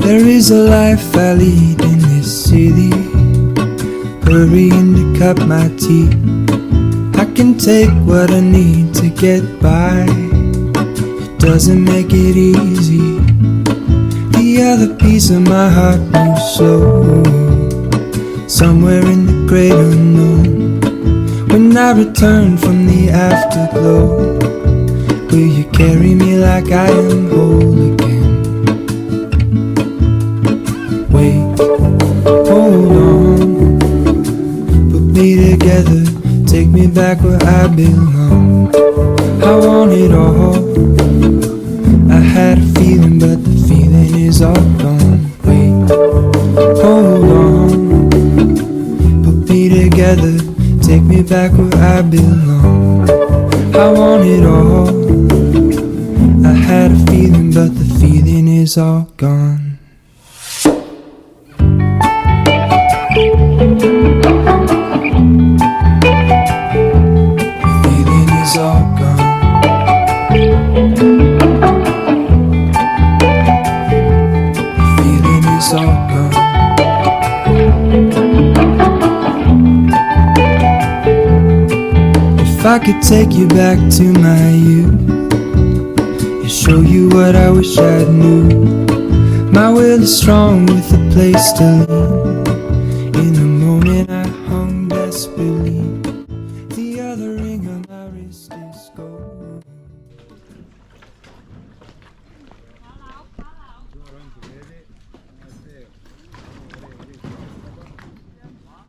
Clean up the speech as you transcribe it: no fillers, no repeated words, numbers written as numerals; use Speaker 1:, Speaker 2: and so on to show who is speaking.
Speaker 1: There is a life I lead in this city, hurrying to cut my teeth. I can take what I need to get by. It doesn't make it easy. The other piece of my heart moves slow, somewhere in the great unknown. When I return from the afterglow, will you carry me like I am whole again? Wait, hold on, put me together, take me back where I belong. I want it all. I had a feeling, but the feeling is all gone. Wait, hold on, put me together, take me back where I belong. I want it all. I had a feeling, but the feeling is all gone. The feeling is all gone. The feeling is all gone. If I could take you back to my youth and show you what I wish I knew, my will is strong with a place to lean.